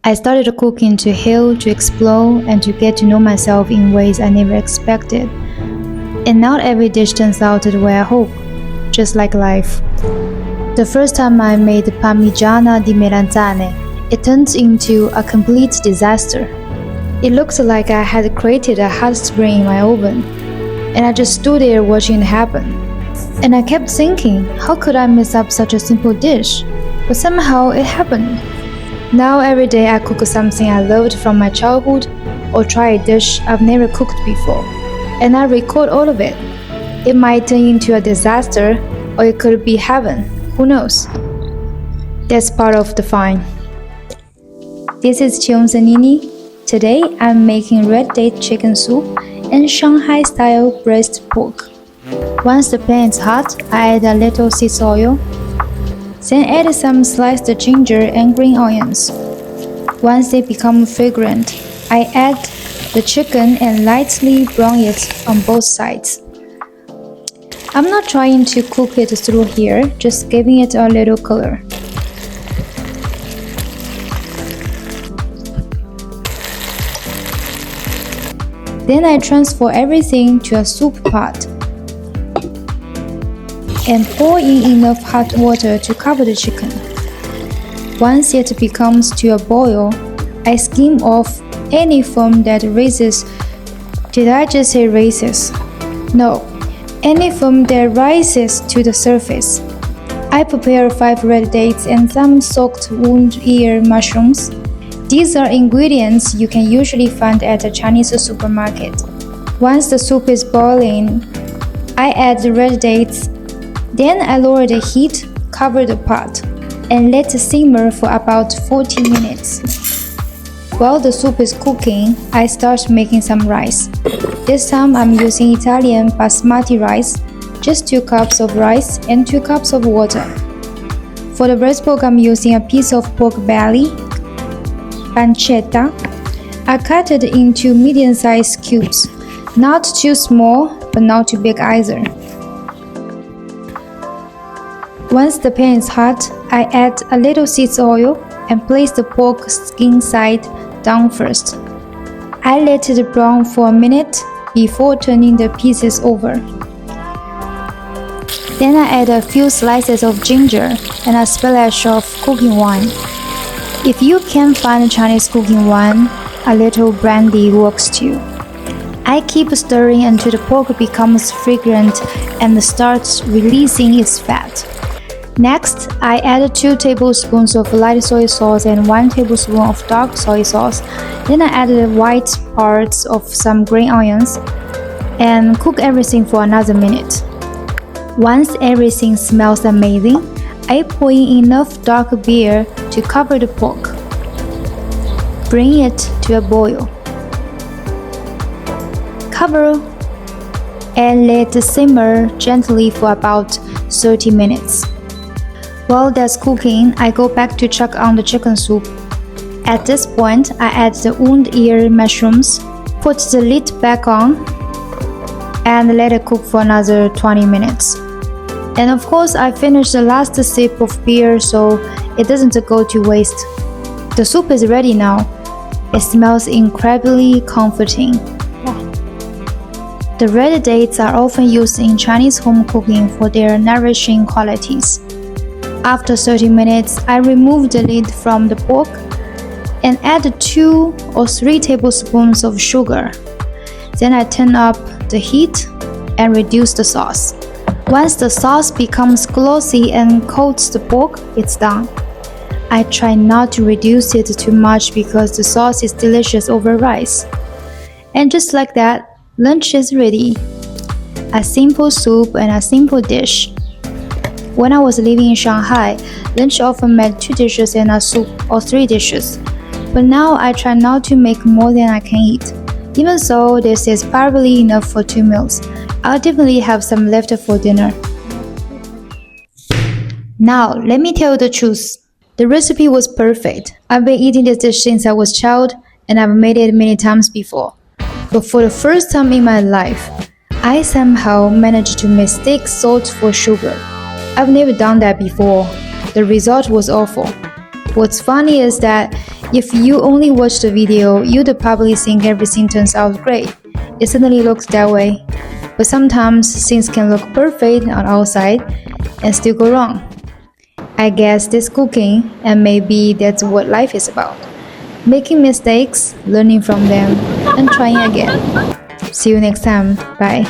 I started cooking to heal, to explore, and to get to know myself in ways I never expected. And not every dish turns out the way I hope, just like life. The first time I made parmigiana di melanzane, it turned into a complete disaster. It looked like I had created a hot spring in my oven, and I just stood there watching it happen. And I kept thinking, how could I mess up such a simple dish? But somehow it happened. Now every day I cook something I loved from my childhood or try a dish I've never cooked before, and I record all of it. It might turn into a disaster or it could be heaven, who knows? That's part of the fun. This is Chionsanini. Today I'm making red date chicken soup and Shanghai-style braised pork. Once the pan is hot, I add a little sea oil. Then add some sliced ginger and green onions. Once they become fragrant, I add the chicken and lightly brown it on both sides. I'm not trying to cook it through here, just giving it a little color. Then I transfer everything to a soup pot and pour in enough hot water to cover the chicken. Once it becomes to a boil, I skim off any foam that rises. Did I just say raises? No, any foam that rises to the surface. I prepare 5 red dates and some soaked wound ear mushrooms. These are ingredients you can usually find at a Chinese supermarket. Once the soup is boiling, I add the red dates. Then I lower the heat, cover the pot, and let it simmer for about 40 minutes. While the soup is cooking, I start making some rice. This time I'm using Italian basmati rice, just 2 cups of rice and 2 cups of water. For the braised pork, I'm using a piece of pork belly, pancetta. I cut it into medium-sized cubes, not too small, but not too big either. Once the pan is hot, I add a little sea oil and place the pork skin side down first. I let it brown for a minute before turning the pieces over. Then I add a few slices of ginger and a splash of cooking wine. If you can't find Chinese cooking wine, a little brandy works too. I keep stirring until the pork becomes fragrant and starts releasing its fat. Next, I add 2 tablespoons of light soy sauce and 1 tablespoon of dark soy sauce. Then I add the white parts of some green onions and cook everything for another minute. Once everything smells amazing, I pour in enough dark beer to cover the pork. Bring it to a boil. Cover and let it simmer gently for about 30 minutes. While that's cooking, I go back to check on the chicken soup. At this point, I add the wound ear mushrooms, put the lid back on, and let it cook for another 20 minutes. And of course, I finish the last sip of beer so it doesn't go to waste. The soup is ready now. It smells incredibly comforting. The red dates are often used in Chinese home cooking for their nourishing qualities. After 30 minutes, I remove the lid from the pork and add 2 or 3 tablespoons of sugar. Then I turn up the heat and reduce the sauce. Once the sauce becomes glossy and coats the pork, it's done. I try not to reduce it too much because the sauce is delicious over rice. And just like that, lunch is ready. A simple soup and a simple dish. When I was living in Shanghai, lunch often meant 2 dishes and a soup or 3 dishes. But now I try not to make more than I can eat. Even so, this is probably enough for 2 meals. I'll definitely have some left for dinner. Now, let me tell you the truth. The recipe was perfect. I've been eating this dish since I was a child, and I've made it many times before. But for the first time in my life, I somehow managed to mistake salt for sugar. I've never done that before. The result was awful. What's funny is that if you only watch the video, you'd probably think everything turns out great. It suddenly looks that way. But sometimes things can look perfect on outside and still go wrong. I guess this cooking, and maybe that's what life is about. Making mistakes, learning from them, and trying again. See you next time. Bye.